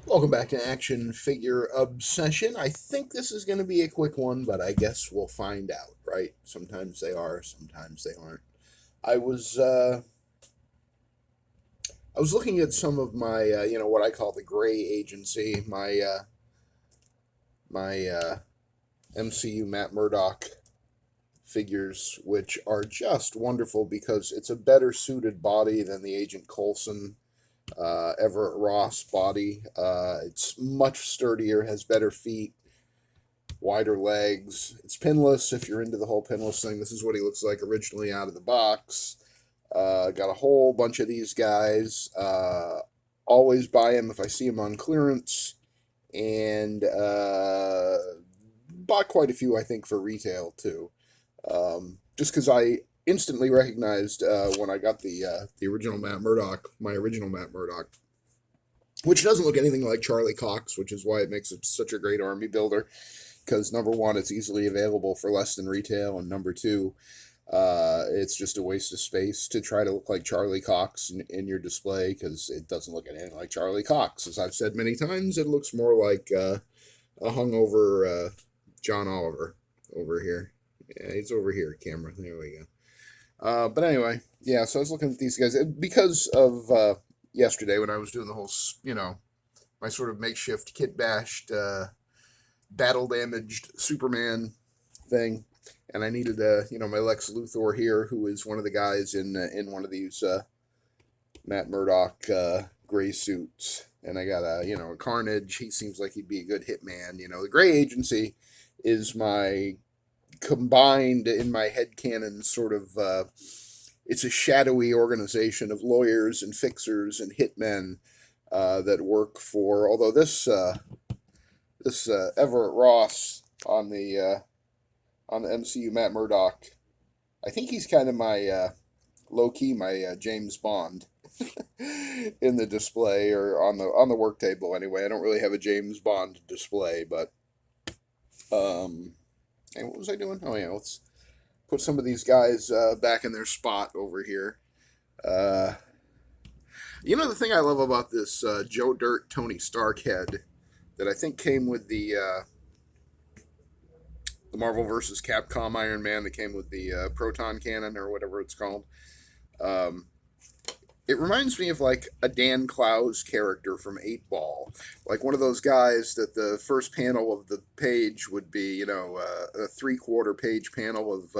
Welcome back to Action Figure Obsession. I think this is going to be a quick one, but I guess we'll find out, right? Sometimes they are, sometimes they aren't. I was uh, I was looking at some of my what I call the gray agency, my MCU Matt Murdock figures, which are just wonderful because it's a better suited body than the Agent Coulson Everett Ross body. It's much sturdier, has better feet, wider legs. It's pinless if you're into the whole pinless thing. This is what he looks like originally out of the box. Got a whole bunch of these guys. Always buy them if I see them on clearance. And bought quite a few, I think, for retail too. Just because I instantly recognized when I got the original Matt Murdock, my original Matt Murdock, which doesn't look anything like Charlie Cox, which is why it makes it such a great army builder. Because number one, it's easily available for less than retail, and number two, it's just a waste of space to try to look like Charlie Cox in your display because it doesn't look anything like Charlie Cox. As I've said many times, it looks more like a hungover John Oliver over here. Yeah, he's over here, camera. There we go. But anyway, yeah. So I was looking at these guys because of yesterday when I was doing the whole, my sort of makeshift kit bashed, battle damaged Superman thing, and I needed my Lex Luthor here, who is one of the guys in one of these Matt Murdock gray suits, and I got a Carnage. He seems like he'd be a good hitman. The Gray Agency is my combined in my head canon sort of it's a shadowy organization of lawyers and fixers and hitmen that work for. Although this Everett Ross on the MCU Matt Murdock, I think he's kind of my low key my James Bond in the display or on the work table anyway. I don't really have a James Bond display, but and what was I doing? Oh yeah, let's put some of these guys back in their spot over here. Uh, the thing I love about this Joe Dirt Tony Stark head that I think came with the Marvel vs. Capcom Iron Man that came with the proton cannon or whatever it's called. Um, it reminds me of like a Dan Clowes character from 8 Ball, like one of those guys that the first panel of the page would be, a 3/4 page panel of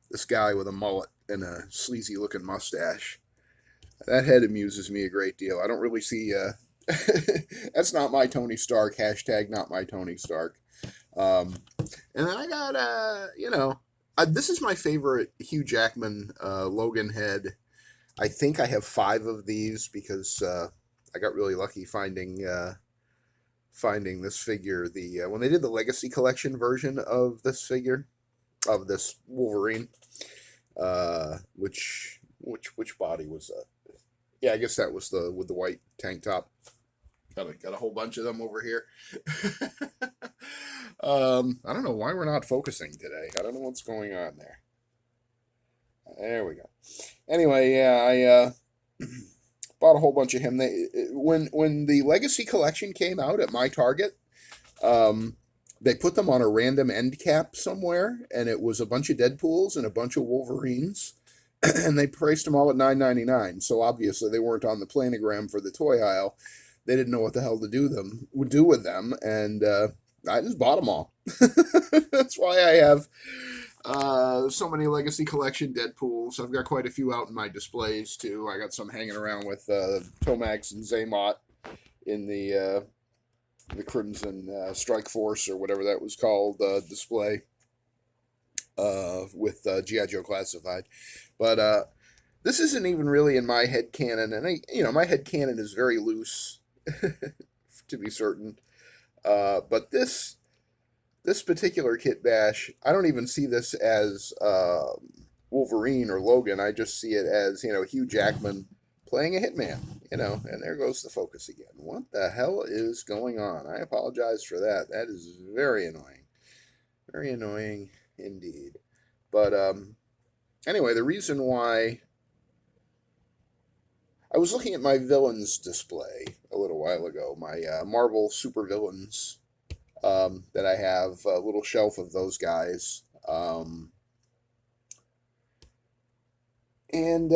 this guy with a mullet and a sleazy looking mustache. That head amuses me a great deal. I don't really see. That's not my Tony Stark. Hashtag not my Tony Stark. Um, and then I got this is my favorite Hugh Jackman Logan head. I think I have 5 of these because I got really lucky finding this figure. The when they did the Legacy Collection version of this figure of this Wolverine, which body was that? Yeah, I guess that was the with the white tank top. Got a whole bunch of them over here. I don't know why we're not focusing today. I don't know what's going on there. There we go. Anyway, yeah, I bought a whole bunch of him. When the Legacy Collection came out at my Target, they put them on a random end cap somewhere, and it was a bunch of Deadpools and a bunch of Wolverines, and they priced them all at $9.99. So obviously they weren't on the planogram for the toy aisle. They didn't know what the hell to do with them, and I just bought them all. That's why I have so many Legacy Collection Deadpools. I've got quite a few out in my displays too. I got some hanging around with Tomax and Zaymot in the Crimson Strike Force or whatever that was called display with GI Joe Classified, but this isn't even really in my head canon, and my head canon is very loose, to be certain. But this particular kit bash, I don't even see this as Wolverine or Logan. I just see it as Hugh Jackman playing a hitman. And there goes the focus again. What the hell is going on? I apologize for that. That is very annoying indeed. But anyway, the reason why I was looking at my villains display a little while ago, my Marvel supervillains that I have, a little shelf of those guys. And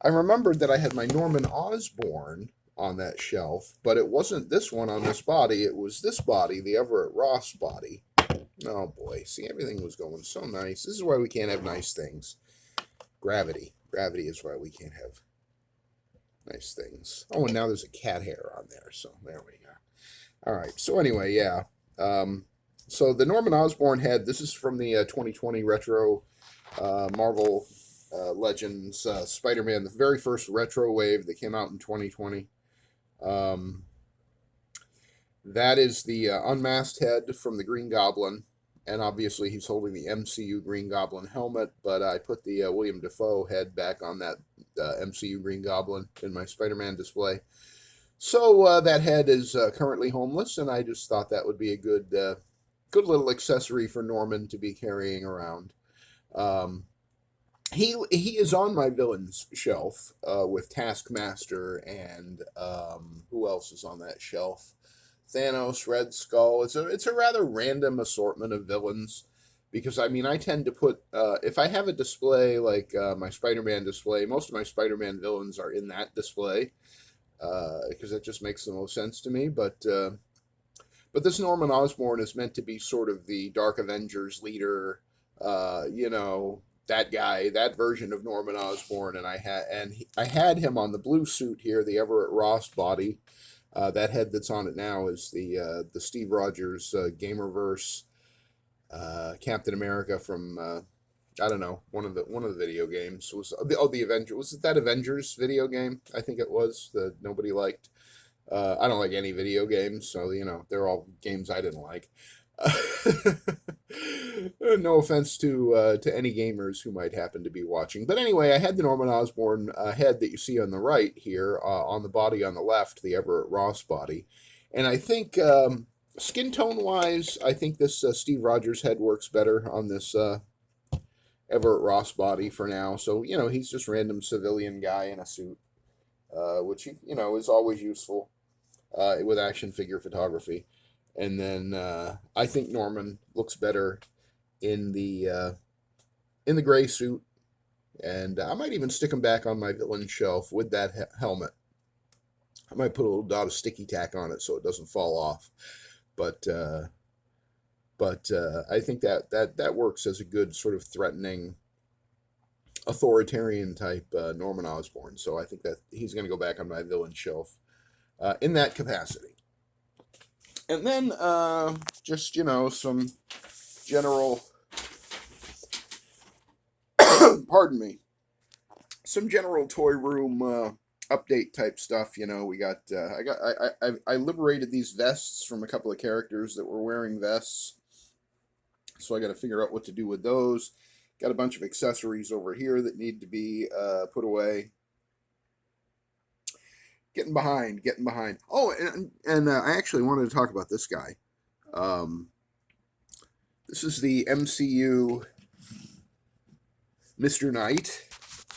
I remembered that I had my Norman Osborn on that shelf, but it wasn't this one on this body. It was this body, the Everett Ross body. Oh boy, see, everything was going so nice. This is why we can't have nice things. Gravity. Gravity is why we can't have nice things. Oh, and now there's a cat hair on there, so there we go. All right, so anyway, yeah. So the Norman Osborn head, this is from the 2020 retro Marvel Legends Spider-Man, the very first retro wave that came out in 2020. That is the unmasked head from the Green Goblin, and obviously he's holding the MCU Green Goblin helmet, but I put the William Dafoe head back on that MCU Green Goblin in my Spider-Man display. So that head is currently homeless, and I just thought that would be a good little accessory for Norman to be carrying around. He is on my villains shelf with Taskmaster and who else is on that shelf? Thanos, Red Skull. It's a rather random assortment of villains because I mean I tend to put if I have a display like my Spider-Man display, most of my Spider-Man villains are in that display because it just makes the most sense to me. But this Norman Osborn is meant to be sort of the Dark Avengers leader, that guy, that version of Norman Osborn, and I had him on the blue suit here, the Everett Ross body. That head that's on it now is the Steve Rogers Gamerverse Captain America from I don't know, one of the video games was the Avengers. Was it that Avengers video game? I think it was that nobody liked. I don't like any video games, so they're all games I didn't like. No offense to any gamers who might happen to be watching, but anyway, I had the Norman Osborn head that you see on the right here on the body on the left, the Everett Ross body, and I think skin tone wise, I think this Steve Rogers head works better on this Everett Ross body for now. So he's just random civilian guy in a suit, which is always useful with action figure photography. And then I think Norman looks better in the gray suit, and I might even stick him back on my villain shelf with that helmet. I might put a little dot of sticky tack on it so it doesn't fall off. But I think that works as a good sort of threatening, authoritarian type Norman Osborn. So I think that he's going to go back on my villain shelf in that capacity. And then just, some general, pardon me, some general toy room update type stuff. We got, I liberated these vests from a couple of characters that were wearing vests. So I got to figure out what to do with those. Got a bunch of accessories over here that need to be put away. Getting behind. Oh, and I actually wanted to talk about this guy. This is the MCU Mr. Knight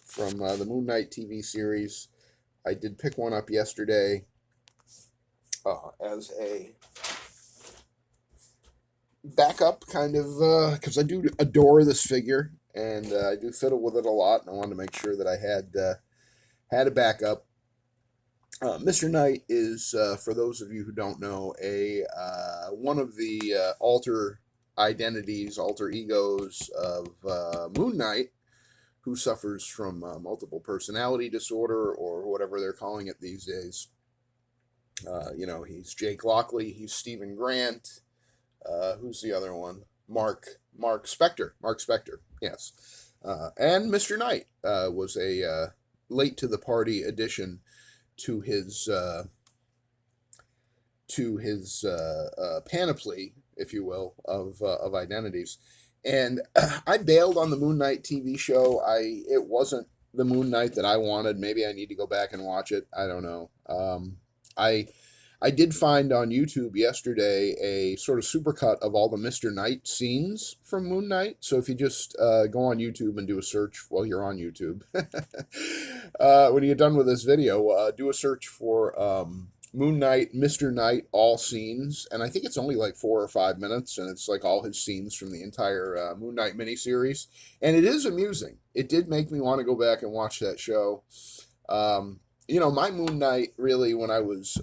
from the Moon Knight TV series. I did pick one up yesterday as a backup, kind of, because I do adore this figure, and I do fiddle with it a lot, and I wanted to make sure that I had a backup. Mr. Knight is, for those of you who don't know, one of the alter identities, alter egos of Moon Knight, who suffers from multiple personality disorder, or whatever they're calling it these days. He's Jake Lockley, he's Stephen Grant, who's the other one? Mark Spector, yes. And Mr. Knight was a late to the party addition to his panoply, if you will, of identities. And I bailed on the Moon Knight TV show. It wasn't the Moon Knight that I wanted. Maybe I need to go back and watch it. I don't know. I I did find on YouTube yesterday a sort of supercut of all the Mr. Knight scenes from Moon Knight. So if you just go on YouTube and do a search while you're on YouTube, when you get done with this video, do a search for Moon Knight, Mr. Knight, all scenes. And I think it's only like 4 or 5 minutes, and it's like all his scenes from the entire Moon Knight miniseries. And it is amusing. It did make me want to go back and watch that show. Um, my Moon Knight really when I was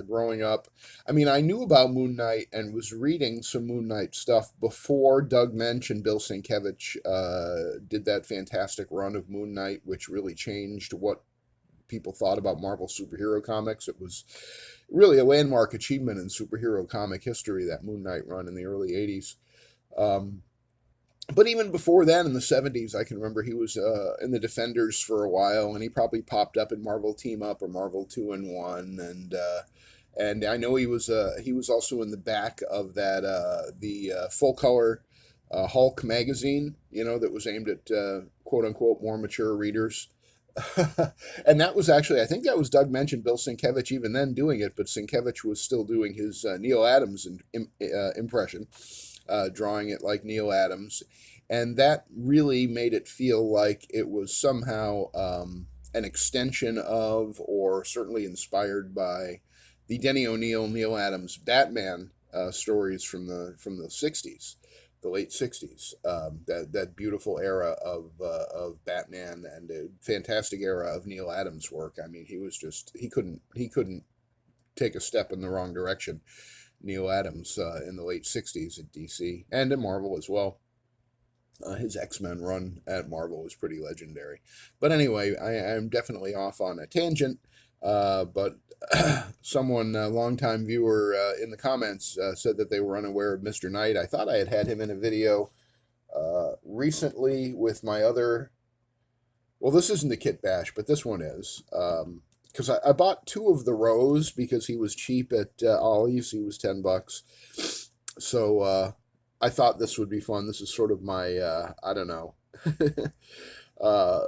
growing up. I mean, I knew about Moon Knight and was reading some Moon Knight stuff before Doug Mensch and Bill Sienkiewicz did that fantastic run of Moon Knight, which really changed what people thought about Marvel superhero comics. It was really a landmark achievement in superhero comic history, that Moon Knight run in the early '80s. Um, but even before that, in the '70s, I can remember he was in the Defenders for a while, and he probably popped up in Marvel Team Up or Marvel 2-in-1, and I know he was also in the back of that the full color Hulk magazine, that was aimed at quote unquote more mature readers. And that was actually, I think that was Doug Mensch and Bill Sienkiewicz even then doing it, but Sienkiewicz was still doing his Neil Adams impression, drawing it like Neil Adams. And that really made it feel like it was somehow an extension of, or certainly inspired by, the Denny O'Neil, Neil Adams Batman stories from the '60s, the late '60s. That beautiful era of Batman, and a fantastic era of Neil Adams' work. I mean, he couldn't take a step in the wrong direction. Neil Adams in the late '60s at DC and in Marvel as well. His X-Men run at Marvel was pretty legendary. But anyway, I'm definitely off on a tangent. But someone, a longtime viewer in the comments, said that they were unaware of Mr. Knight. I thought I had him in a video recently with my other. Well, this isn't the Kit Bash, but this one is. Because I bought two of the rows because he was cheap at Ollie's. He was $10. So I thought this would be fun. This is sort of my, I don't know, uh,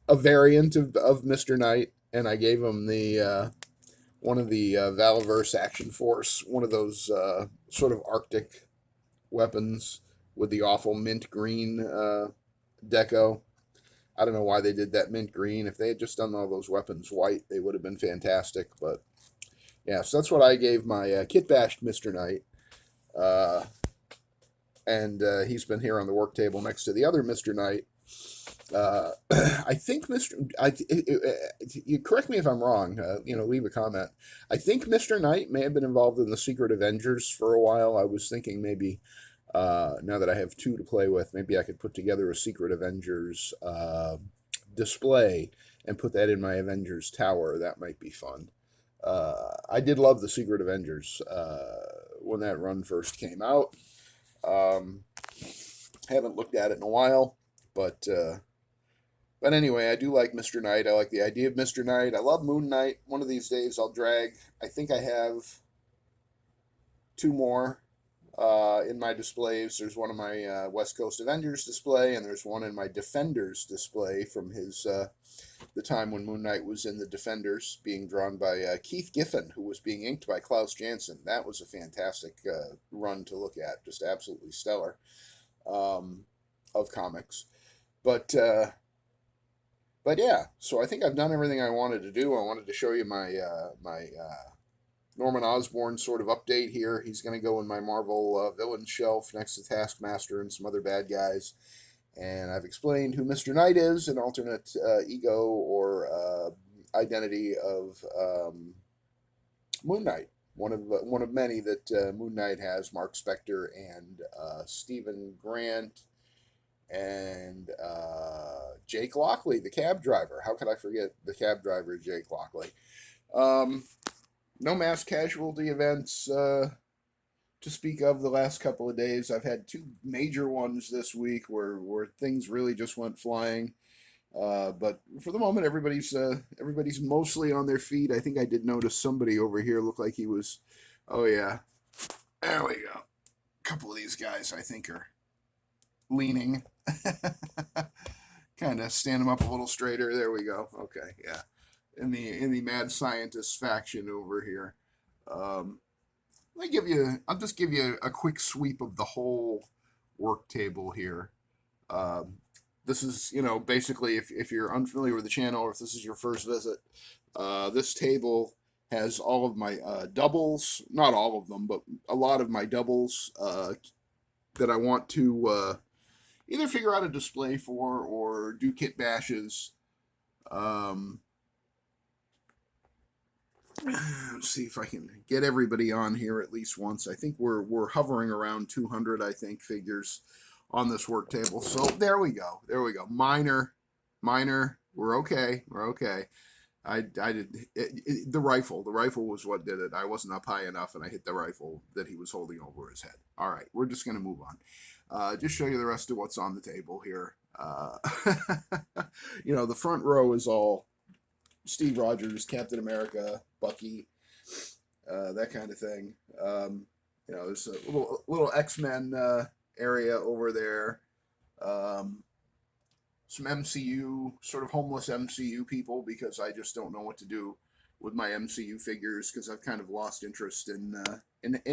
a variant of Mr. Knight. And I gave him the one of the Valaverse Action Force, one of those sort of Arctic weapons with the awful mint green deco. I don't know why they did that mint green. If they had just done all those weapons white, they would have been fantastic. But yeah, so that's what I gave my Kit Bashed Mr. Knight. And he's been here on the work table next to the other Mr. Knight. I think you correct me if I'm wrong, leave a comment. I think Mr. Knight may have been involved in the Secret Avengers for a while. I was thinking maybe, now that I have two to play with, maybe I could put together a Secret Avengers display and put that in my Avengers tower. That might be fun. I did love the Secret Avengers when that run first came out. Haven't looked at it in a while, but anyway, I do like Mr. Knight. I like the idea of Mr. Knight. I love Moon Knight. One of these days I'll drag. I think I have two more in my displays. There's one in my West Coast Avengers display, and there's one in my Defenders display from his the time when Moon Knight was in the Defenders, being drawn by Keith Giffen, who was being inked by Klaus Janson. That was a fantastic run to look at, just absolutely stellar of comics. But yeah, so I think I've done everything I wanted to do. I wanted to show you my Norman Osborn sort of update here. He's going to go in my Marvel villain shelf next to Taskmaster and some other bad guys. And I've explained who Mr. Knight is, an alternate ego or identity of Moon Knight. One of many that Moon Knight has. Mark Spector and Stephen Grant and Jake Lockley, the cab driver. How could I forget the cab driver, Jake Lockley? No mass casualty events to speak of the last couple of days. I've had two major ones this week where things really just went flying. But for the moment, everybody's mostly on their feet. I think I did notice somebody over here looked like he was. Oh yeah, there we go. A couple of these guys I think are leaning. Kind of stand them up a little straighter. There we go. Okay, yeah. In the mad scientist faction over here. I'll just give you a quick sweep of the whole work table here. Um, this is, basically, if you're unfamiliar with the channel or if this is your first visit, this table has all of my doubles, not all of them, but a lot of my doubles that I want to either figure out a display for or do kit bashes. Um, let's see if I can get everybody on here at least once. I think we're hovering around 200, I think, figures on this work table. So there we go. There we go. Minor. We're okay. We're okay. I did the rifle. The rifle was what did it. I wasn't up high enough, and I hit the rifle that he was holding over his head. All right, we're just gonna move on. Just show you the rest of what's on the table here. The front row is all Steve Rogers, Captain America, Bucky, that kind of thing. There's a little X-Men area over there. Some MCU, sort of homeless MCU people, because I just don't know what to do with my MCU figures, because I've kind of lost interest in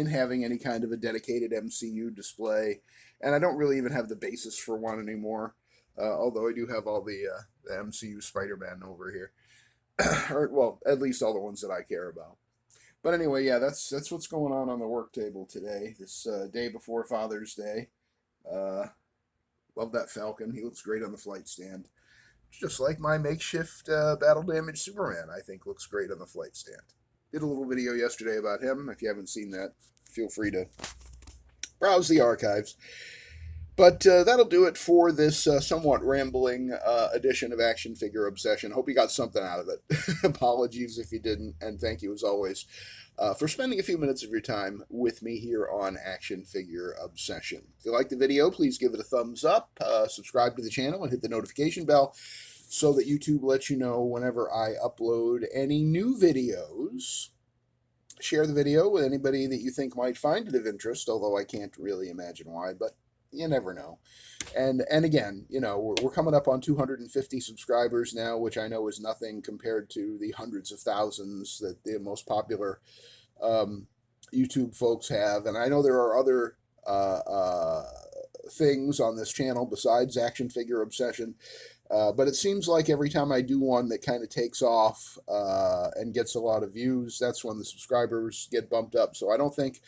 having any kind of a dedicated MCU display, and I don't really even have the basis for one anymore. Although I do have all the MCU Spider-Man over here. Or, well, at least all the ones that I care about. But anyway, yeah, that's what's going on the work table today. This day before Father's Day. Love that Falcon. He looks great on the flight stand. Just like my makeshift battle damaged Superman, I think looks great on the flight stand. Did a little video yesterday about him. If you haven't seen that, feel free to browse the archives. But that'll do it for this somewhat rambling edition of Action Figure Obsession. Hope you got something out of it. Apologies if you didn't, and thank you as always for spending a few minutes of your time with me here on Action Figure Obsession. If you liked the video, please give it a thumbs up, subscribe to the channel, and hit the notification bell so that YouTube lets you know whenever I upload any new videos. Share the video with anybody that you think might find it of interest, although I can't really imagine why, but you never know. And again, we're coming up on 250 subscribers now, which I know is nothing compared to the hundreds of thousands that the most popular YouTube folks have. And I know there are other things on this channel besides Action Figure Obsession. But it seems like every time I do one that kind of takes off and gets a lot of views, that's when the subscribers get bumped up. So I don't think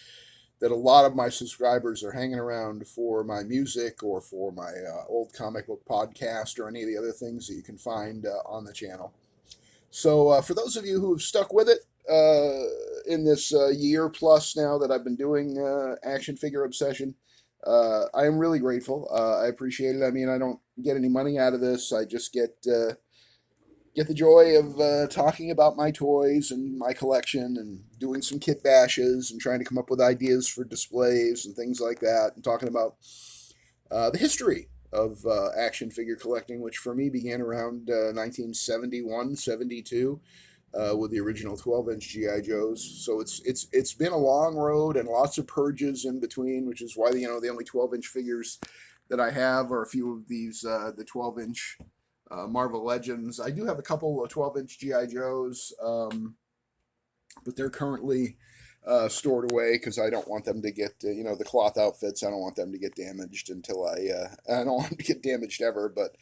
that a lot of my subscribers are hanging around for my music or for my old comic book podcast or any of the other things that you can find on the channel. So for those of you who have stuck with it in this year plus now that I've been doing Action Figure Obsession, I am really grateful. I appreciate it. I mean, I don't get any money out of this. I just get the joy of talking about my toys and my collection and doing some kit bashes and trying to come up with ideas for displays and things like that, and talking about the history of action figure collecting, which for me began around 1971, 72 with the original 12-inch GI Joes. So it's been a long road and lots of purges in between, which is why the only 12-inch figures that I have are a few of these the 12-inch Marvel Legends. I do have a couple of 12-inch GI Joes, but they're currently stored away because I don't want them to get the cloth outfits. I don't want them to get damaged until I don't want them to get damaged ever. But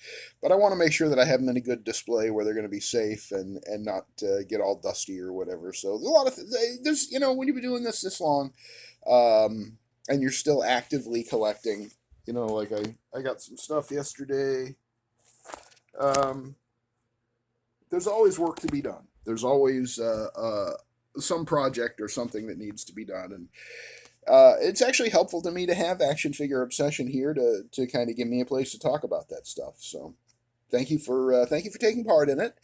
I want to make sure that I have them in a good display where they're going to be safe and not get all dusty or whatever. So there's a lot of there's when you've been doing this long, and you're still actively collecting. Like I got some stuff yesterday. There's always work to be done. There's always some project or something that needs to be done, and it's actually helpful to me to have Action Figure Obsession here to kind of give me a place to talk about that stuff. So thank you for taking part in it,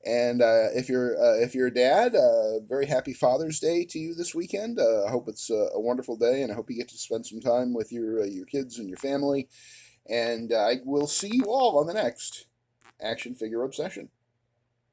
and if you're a dad, very happy Father's Day to you this weekend. I hope it's a wonderful day, and I hope you get to spend some time with your kids and your family. And I will see you all on the next Action Figure Obsession.